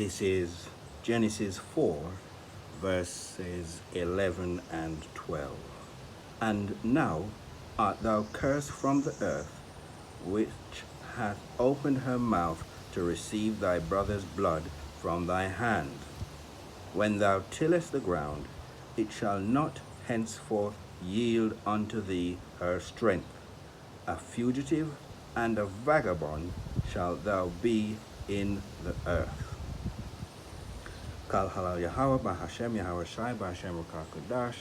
This is Genesis 4, verses 11 and 12. And now art thou cursed from the earth, which hath opened her mouth to receive thy brother's blood from thy hand. When thou tillest the ground, it shall not henceforth yield unto thee her strength. A fugitive and a vagabond shalt thou be in the earth. Kal halal Yahweh, Bahashem Yahweh Shai, Bahashem Rakakadash.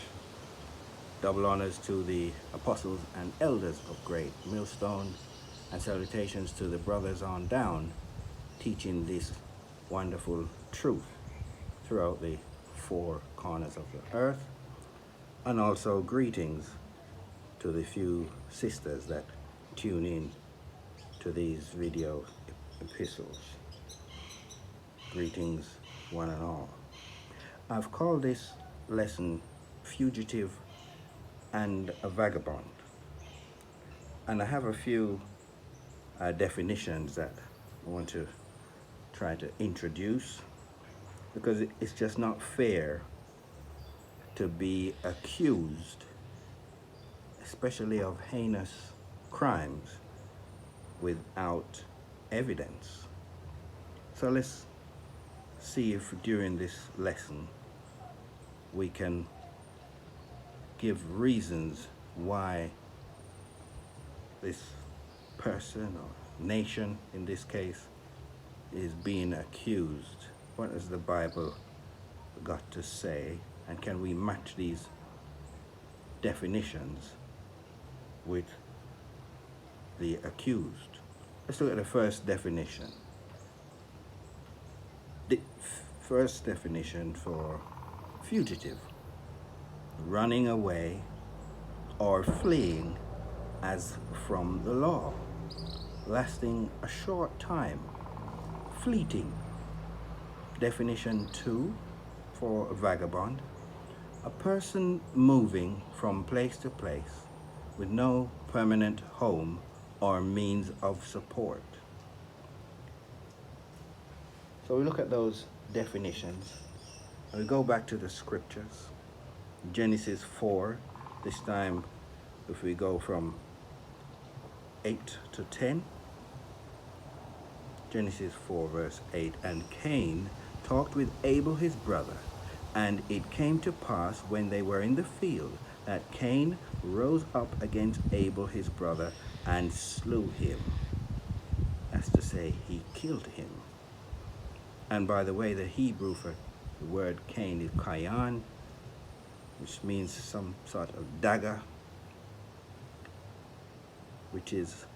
Double honors to the apostles and elders of Great Millstone, and salutations to the brothers on down, teaching this wonderful truth throughout the four corners of the earth. And also greetings to the few sisters that tune in to these video epistles. Greetings one and all. I've called this lesson Fugitive and a Vagabond. And I have a few definitions that I want to try to introduce, because it's just not fair to be accused, especially of heinous crimes, without evidence. So let's see if during this lesson we can give reasons why this person or nation in this case is being accused. What has the Bible got to say, and can we match these definitions with the accused? Let's look at the first definition. The first definition for fugitive: running away or fleeing as from the law, lasting a short time, fleeting. Definition 2 for vagabond: a person moving from place to place with no permanent home or means of support. So we look at those definitions and we go back to the scriptures. Genesis 4, this time if we go from 8 to 10. Genesis 4 verse 8, and Cain talked with Abel his brother, and it came to pass when they were in the field that Cain rose up against Abel his brother and slew him. That's to say, he killed him. And by the way, the Hebrew for the word Cain is kayan, which means some sort of dagger, which is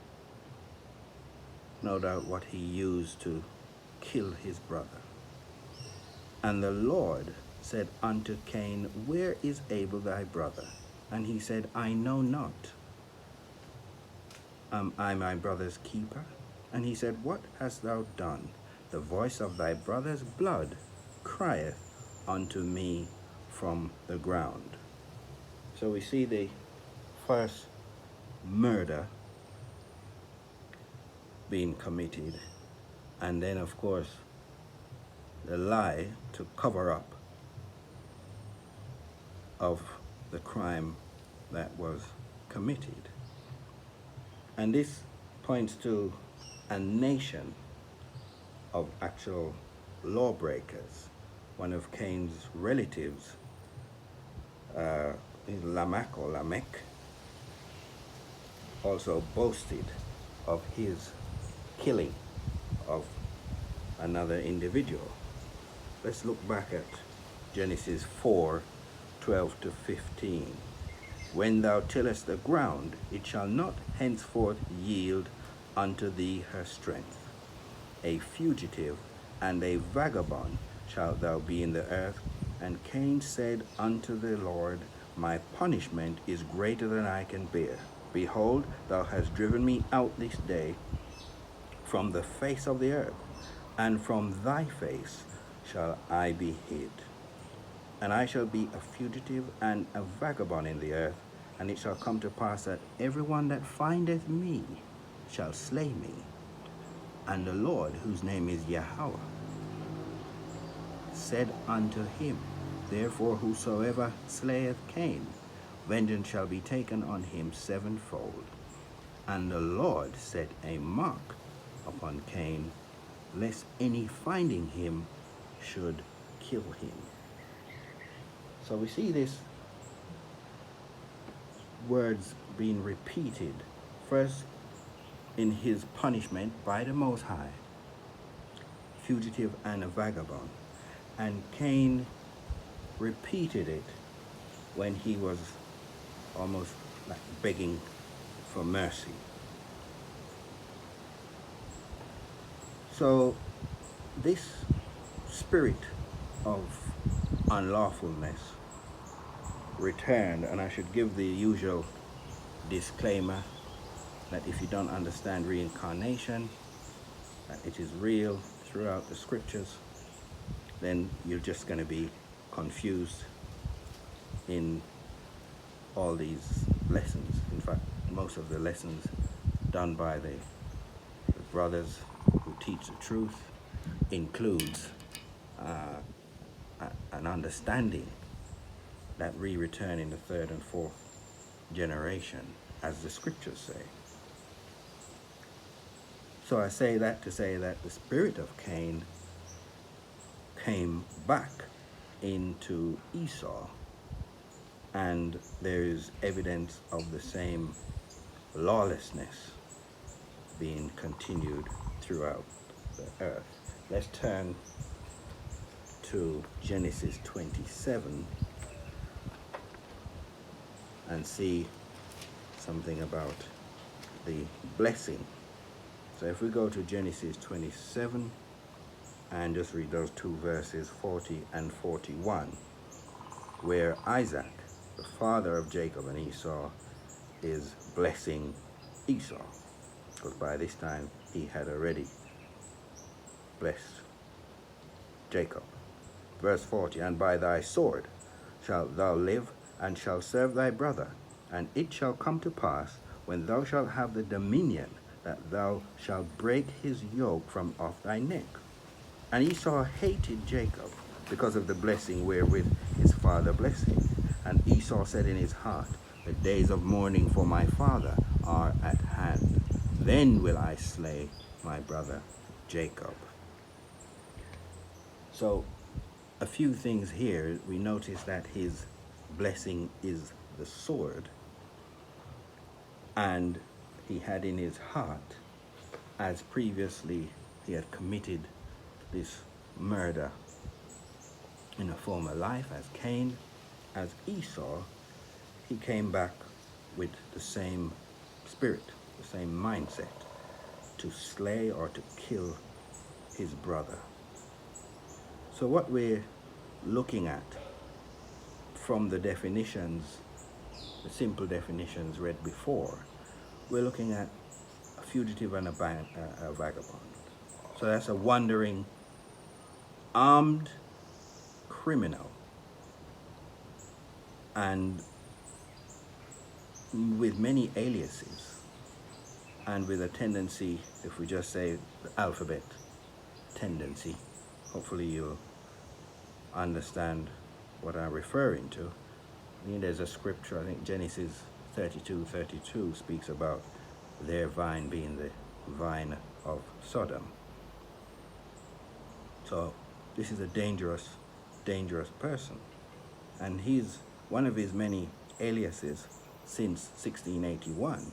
no doubt what he used to kill his brother. And the Lord said unto Cain, where is Abel thy brother? And he said, I know not. Am I my brother's keeper? And he said, what hast thou done? The voice of thy brother's blood crieth unto me from the ground. So we see the first murder being committed, and then of course the lie to cover up of the crime that was committed. And this points to a nation of actual lawbreakers. One of Cain's relatives, Lamech, also boasted of his killing of another individual. Let's look back at Genesis 4, 12 to 15. When thou tillest the ground, it shall not henceforth yield unto thee her strength. A fugitive and a vagabond shalt thou be in the earth. And Cain said unto the Lord, my punishment is greater than I can bear. Behold, thou hast driven me out this day from the face of the earth, and from thy face shall I be hid. And I shall be a fugitive and a vagabond in the earth, and it shall come to pass that everyone that findeth me shall slay me. And the Lord, whose name is Yahweh, said unto him, Therefore whosoever slayeth Cain, vengeance shall be taken on him sevenfold. And the Lord set a mark upon Cain, lest any finding him should kill him. So we see this words being repeated, first in his punishment by the Most High, fugitive and a vagabond. And Cain repeated it when he was almost like begging for mercy. So this spirit of unlawfulness returned, and I should give the usual disclaimer that if you don't understand reincarnation, that it is real throughout the scriptures, then you're just going to be confused in all these lessons. In fact, most of the lessons done by the brothers who teach the truth includes an understanding that we return in the third and fourth generation, as the scriptures say. So I say that to say that the spirit of Cain came back into Esau, and there is evidence of the same lawlessness being continued throughout the earth. Let's turn to Genesis 27 and see something about the blessing. So if we go to Genesis 27 and just read those two verses 40 and 41, where Isaac, the father of Jacob and Esau, is blessing Esau, because by this time he had already blessed Jacob. Verse 40, And by thy sword shalt thou live, and shalt serve thy brother, and it shall come to pass, when thou shalt have the dominion, that thou shalt break his yoke from off thy neck. And Esau hated Jacob because of the blessing wherewith his father blessed him. And Esau said in his heart, The days of mourning for my father are at hand. Then will I slay my brother Jacob. So a few things here. We notice that his blessing is the sword, and he had in his heart, as previously he had committed this murder in a former life as Cain, as Esau, he came back with the same spirit, the same mindset, to slay or to kill his brother. So what we're looking at from the definitions, the simple definitions read before, we're looking at a fugitive and a vagabond. So that's a wandering, armed criminal, and with many aliases, and with a tendency, if we just say the alphabet tendency, hopefully you'll understand what I'm referring to. I mean, there's a scripture, I think Genesis 32:32 speaks about their vine being the vine of Sodom. So this is a dangerous person, and he's one of his many aliases since 1681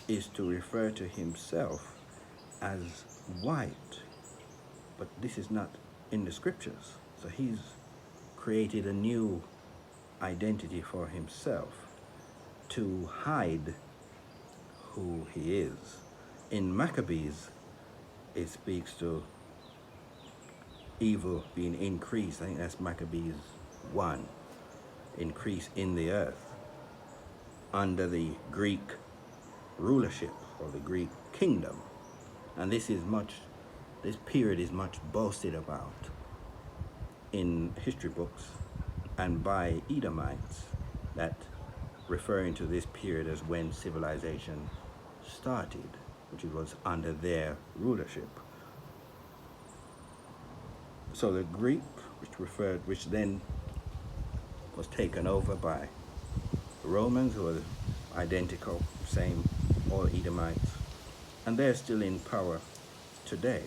is to refer to himself as white, but this is not in the scriptures. So he's created a new identity for himself to hide who he is. In Maccabees, it speaks to evil being increased. I think that's Maccabees 1, increase in the earth under the Greek rulership or the Greek kingdom. And this period is much boasted about in history books and by Edomites, that referring to this period as when civilization started, which was under their rulership. So the Greek, which which then was taken over by the Romans, who were identical, same, all Edomites, and they're still in power today.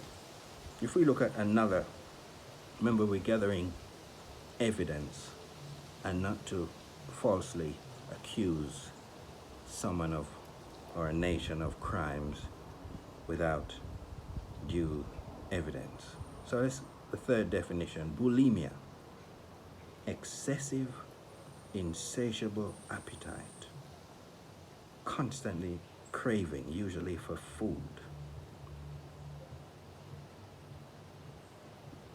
If we look at another, remember we're gathering evidence and not to falsely accuse someone of or a nation of crimes without due evidence. So that's the third definition: bulimia, excessive, insatiable appetite, constantly craving, usually for food.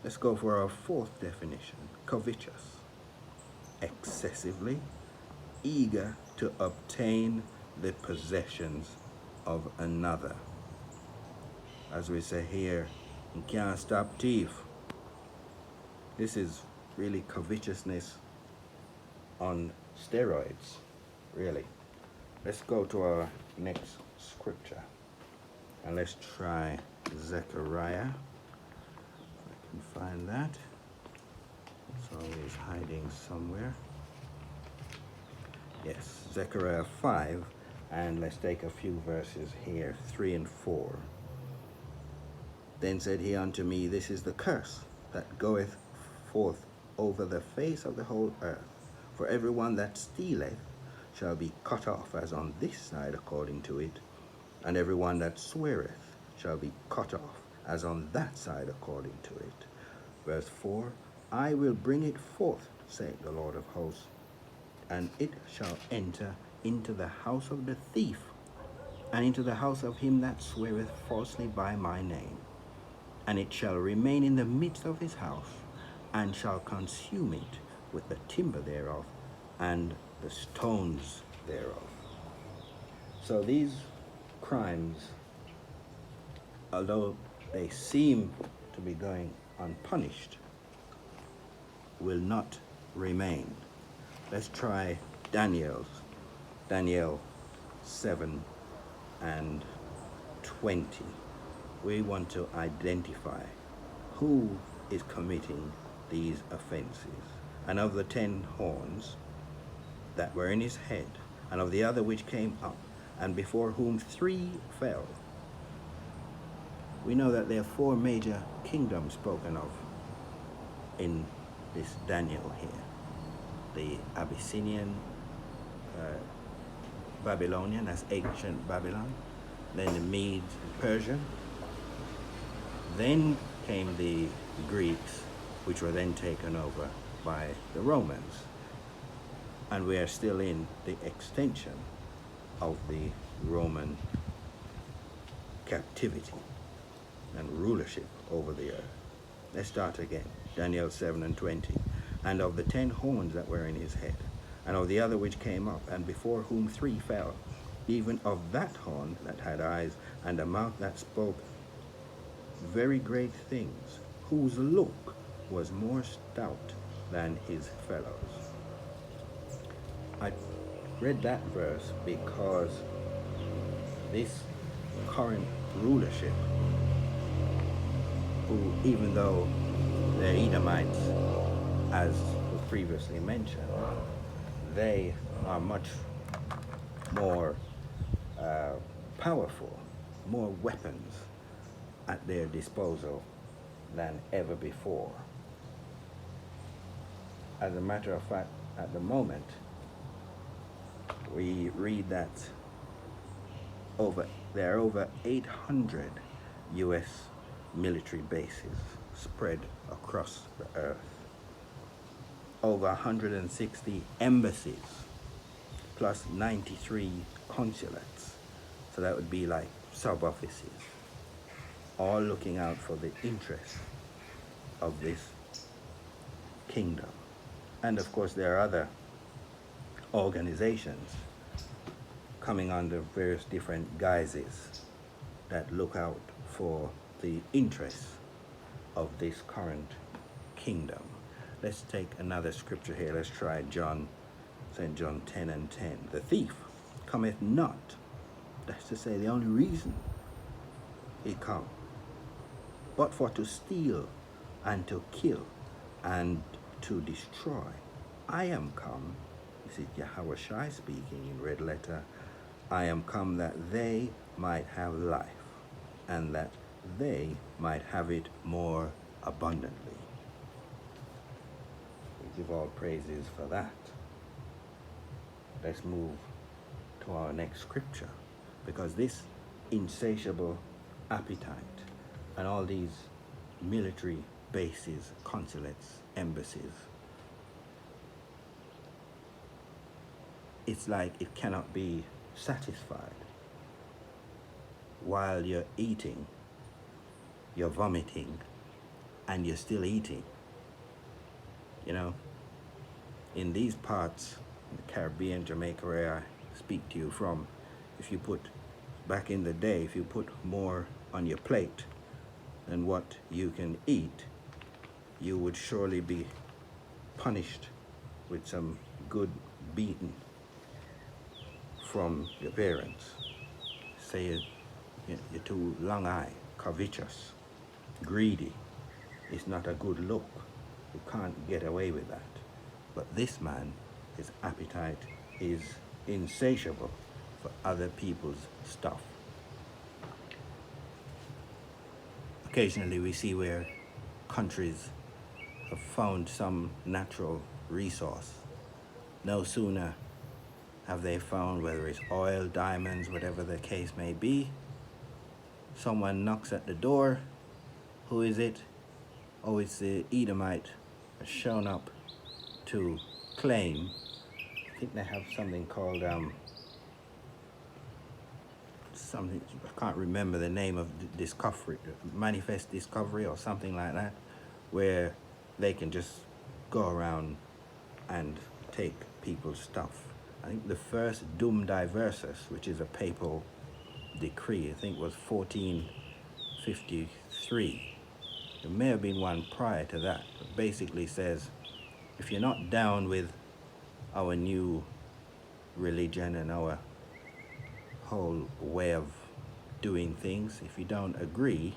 Let's go for our fourth definition: covetous, excessively eager to obtain the possessions of another. As we say here, you can't stop thief. This is really covetousness on steroids, really. Let's go to our next scripture and let's try Zechariah. If I can find that. It's always hiding somewhere. Yes, Zechariah 5, and let's take a few verses here, 3 and 4. Then said he unto me, this is the curse that goeth forth over the face of the whole earth. For everyone that stealeth shall be cut off as on this side according to it, and everyone that sweareth shall be cut off as on that side according to it. Verse 4, I will bring it forth, saith the Lord of hosts, and it shall enter into the house of the thief, and into the house of him that sweareth falsely by my name. And it shall remain in the midst of his house, and shall consume it with the timber thereof, and the stones thereof. So these crimes, although they seem to be going unpunished, will not remain. Let's try Daniel 7 and 20. We want to identify who is committing these offenses. And of the 10 horns that were in his head, and of the other which came up, and before whom 3 fell. We know that there are 4 major kingdoms spoken of in this Daniel here. The Abyssinian, Babylonian, that's ancient Babylon, then the Medes and Persian. Then came the Greeks, which were then taken over by the Romans. And we are still in the extension of the Roman captivity and rulership over the earth. Let's start again. Daniel 7 and 20. And of the 10 horns that were in his head, and of the other which came up, and before whom 3 fell, even of that horn that had eyes, and a mouth that spoke very great things, whose look was more stout than his fellows. I read that verse because this current rulership, who, even though they're Edomites, as was previously mentioned, they are much more powerful, more weapons at their disposal than ever before. As a matter of fact, at the moment, we read that there are over 800 U.S. military bases spread across the earth, over 160 embassies, plus 93 consulates. So that would be like sub-offices, all looking out for the interests of this kingdom. And of course, there are other organizations coming under various different guises that look out for the interests of this current kingdom. Let's take another scripture here. Let's try St. John 10 and 10. The thief cometh not. That's to say, the only reason he come, but for to steal and to kill and to destroy. I am come, this is Yahweh Shai speaking in red letter, I am come that they might have life, and that they might have it more abundantly. We give all praises for that. Let's move to our next scripture, because this insatiable appetite and all these military bases, consulates, embassies, it's like it cannot be satisfied. While you're eating, you're vomiting, and you're still eating. You know, in these parts, in the Caribbean, Jamaica, where I speak to you from, if you put, back in the day, if you put more on your plate than what you can eat, you would surely be punished with some good beating from your parents. Say you're too long-eyed, covetous, greedy. It's not a good look. You can't get away with that. But this man, his appetite is insatiable for other people's stuff. Occasionally we see where countries have found some natural resource. No sooner have they found, whether it's oil, diamonds, whatever the case may be, someone knocks at the door. Who is it? Oh, it's the Edomite has shown up to claim. I think they have something called something, I can't remember the name of discovery, manifest discovery or something like that, where they can just go around and take people's stuff. I think the first Dum Diversus, which is a papal decree, I think was 1453. There may have been one prior to that, but basically says, if you're not down with our new religion and our whole way of doing things, if you don't agree,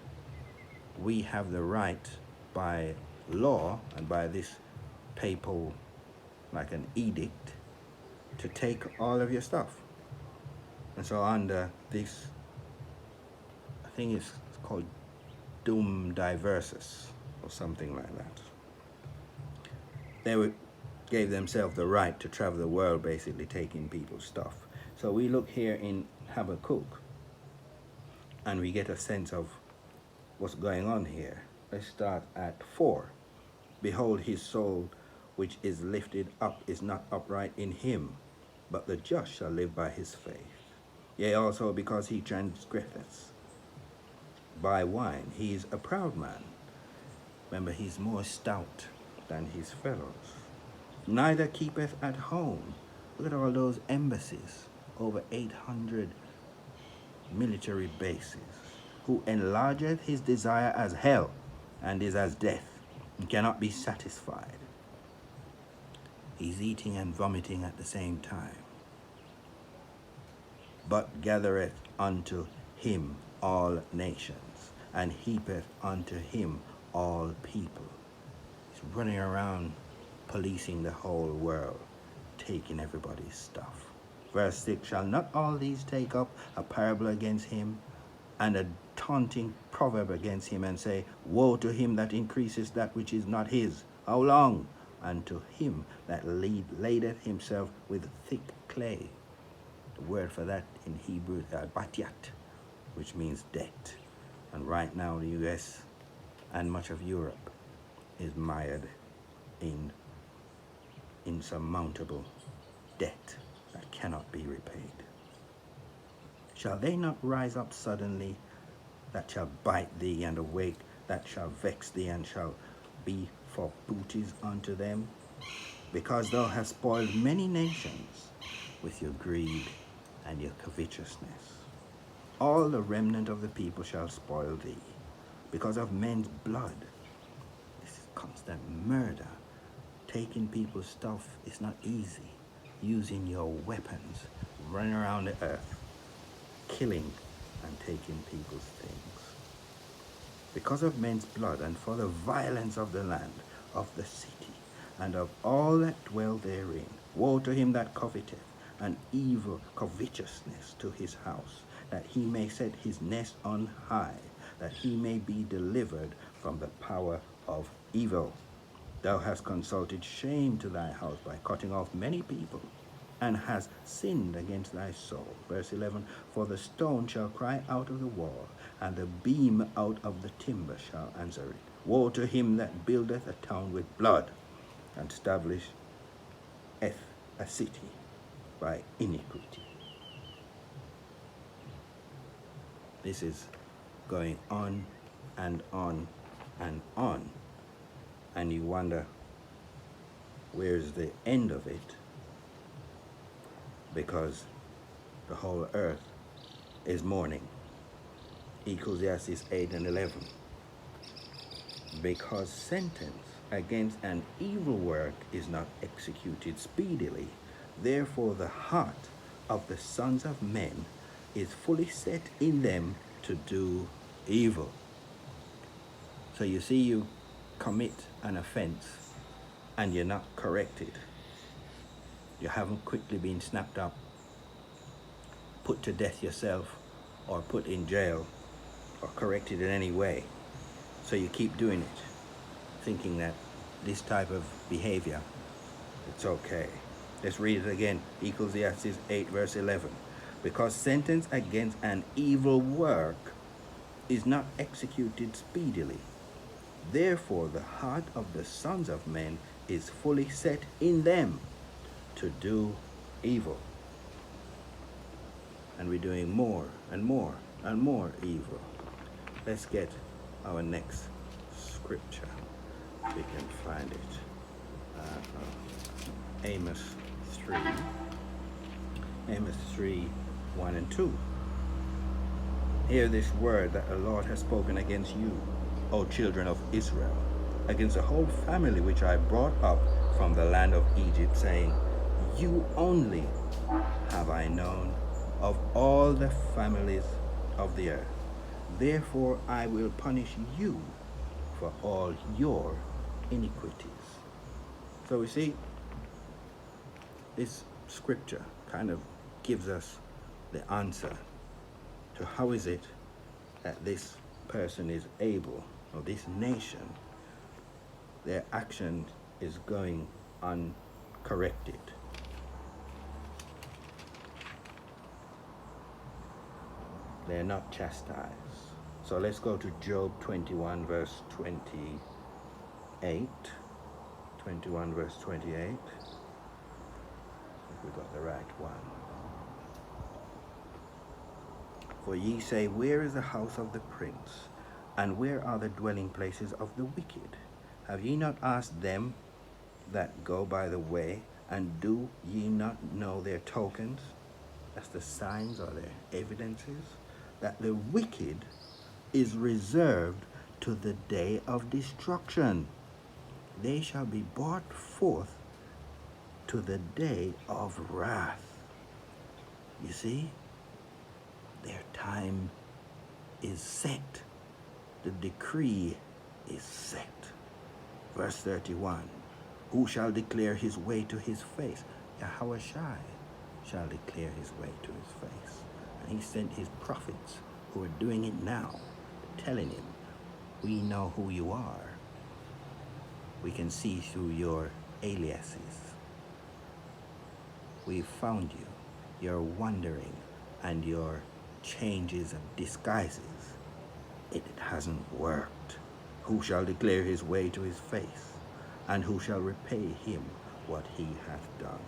we have the right by law and by this papal, like an edict, to take all of your stuff. And so under this, I think it's called Dum Diversus or something like that, they gave themselves the right to travel the world, basically taking people's stuff. So we look here in Habakkuk and we get a sense of what's going on here. Let's start at 4. Behold, his soul which is lifted up is not upright in him, but the just shall live by his faith. Yea, also because he transgresseth by wine, he is a proud man. Remember, he's more stout than his fellows. Neither keepeth at home. Look at all those embassies, over 800 military bases. Who enlargeth his desire as hell, and is as death, and cannot be satisfied. He's eating and vomiting at the same time. But gathereth unto him all nations, and heapeth unto him all people. He's running around policing the whole world, taking everybody's stuff. Verse 6, shall not all these take up a parable against him, and a taunting proverb against him, and say, woe to him that increases that which is not his. How long? And to him that ladeth himself with thick clay. The word for that in Hebrew is batyat, which means debt. And right now the US and much of Europe is mired in insurmountable debt that cannot be repaid. Shall they not rise up suddenly, that shall bite thee, and awake, that shall vex thee, and shall be for booties unto them? Because thou hast spoiled many nations with your greed and your covetousness. All the remnant of the people shall spoil thee, because of men's blood. This is constant murder. Taking people's stuff is not easy. Using your weapons, running around the earth, killing and taking people's things. Because of men's blood, and for the violence of the land, of the city, and of all that dwell therein. Woe to him that coveteth an evil covetousness to his house, that he may set his nest on high, that he may be delivered from the power of evil. Thou hast consulted shame to thy house by cutting off many people, and hast sinned against thy soul. Verse 11, for the stone shall cry out of the wall, and the beam out of the timber shall answer it. Woe to him that buildeth a town with blood, and establisheth a city by iniquity. This is going on and on and on, and you wonder, where's the end of it? Because the whole earth is mourning. Ecclesiastes 8 and 11. Because sentence against an evil work is not executed speedily, therefore the heart of the sons of men is fully set in them to do evil. So you see, you commit an offense and you're not corrected. You haven't quickly been snapped up, put to death yourself, or put in jail, or corrected in any way. So you keep doing it, thinking that this type of behavior, it's okay. Let's read it again. Ecclesiastes 8 verse 11. Because sentence against an evil work is not executed speedily, therefore the heart of the sons of men is fully set in them to do evil. And we're doing more and more and more evil. Let's get our next scripture. We can find it. Amos 3. Amos 3, 1 and 2. Hear this word that the Lord has spoken against you, O children of Israel, against the whole family which I brought up from the land of Egypt, saying, you only have I known of all the families of the earth. Therefore I will punish you for all your iniquities. So we see, this scripture kind of gives us the answer to how is it that this person is able, or this nation, their action is going uncorrected. They're not chastised. So let's go to Job 21 verse 28. 21 verse 28. If we got the right one. For ye say, where is the house of the prince? And where are the dwelling places of the wicked? Have ye not asked them that go by the way, and do ye not know their tokens? That's the signs or their evidences, that the wicked is reserved to the day of destruction. They shall be brought forth to the day of wrath. You see, their time is set. The decree is set. Verse 31, who shall declare his way to his face? Yahweh Shai shall declare his way to his face. And he sent his prophets who are doing it now, telling him, we know who you are. We can see through your aliases. We've found you. You're wandering, and your changes of disguises. It hasn't worked. Who shall declare his way to his face? And who shall repay him what he hath done?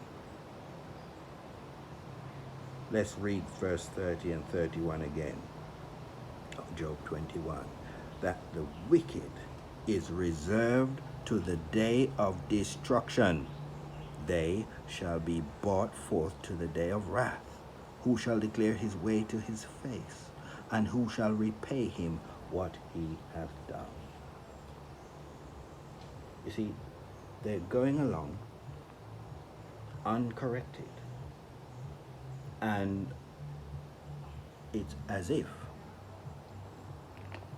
Let's read verse 30 and 31 again of Job 21. That the wicked is reserved to the day of destruction. They shall be brought forth to the day of wrath. Who shall declare his way to his face? And who shall repay him what he hath done? You see, they're going along uncorrected. And it's as if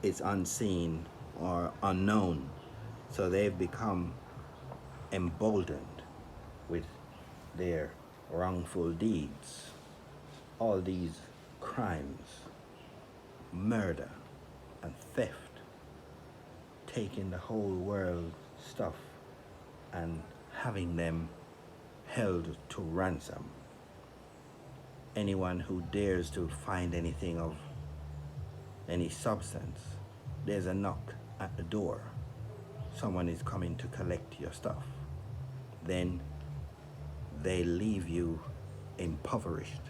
it's unseen or unknown So they've become emboldened with their wrongful deeds, all these crimes, murder and theft, taking the whole world stuff and having them held to ransom. Anyone who dares to find anything of any substance, there's a knock at the door. Someone is coming to collect your stuff. Then they leave you impoverished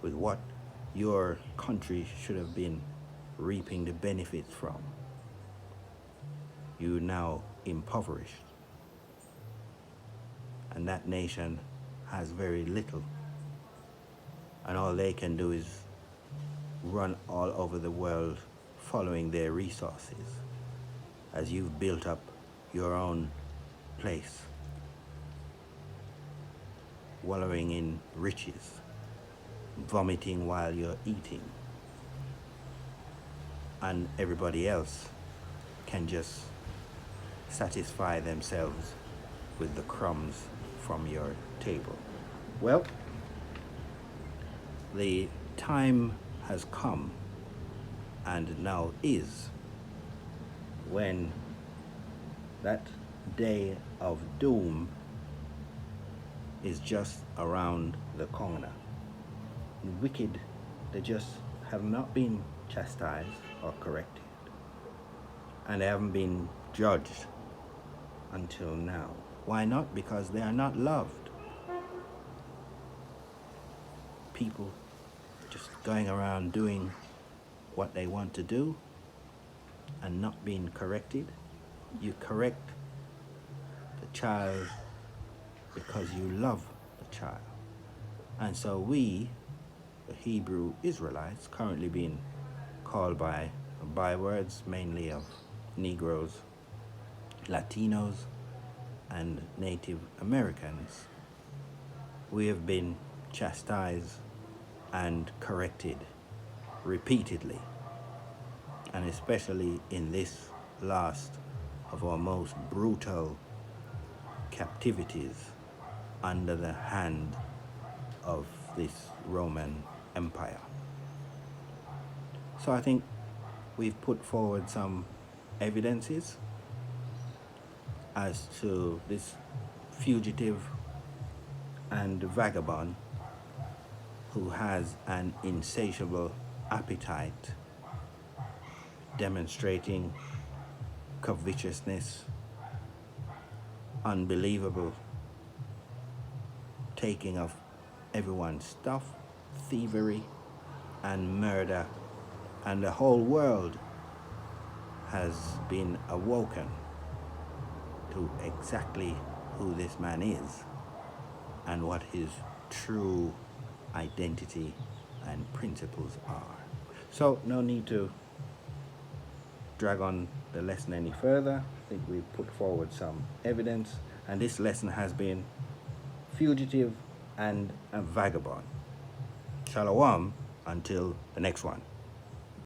with what your country should have been reaping the benefits from. You now impoverished. And that nation has very little. And all they can do is run all over the world following their resources as you've built up your own place, wallowing in riches, vomiting while you're eating, and everybody else can just satisfy themselves with the crumbs from your table. Well, the time has come, and now is, when that day of doom is just around the corner. The wicked, they just have not been chastised or corrected, and they haven't been judged until now. Why not? Because they are not loved. People just going around doing what they want to do and not being corrected. You correct the child because you love the child. And so we, the Hebrew Israelites, currently being called by bywords mainly of Negroes, Latinos, and Native Americans, we have been chastised and corrected repeatedly, and especially in this last of our most brutal captivities under the hand of this Roman Empire. So I think we've put forward some evidences as to this fugitive and vagabond who has an insatiable appetite, demonstrating covetousness, unbelievable taking of everyone's stuff, thievery and murder, and the whole world has been awoken to exactly who this man is and what his true identity and principles are. So no need to drag on the lesson any further. I think we've put forward some evidence, and this lesson has been Fugitive and a Vagabond. Shalom until the next one.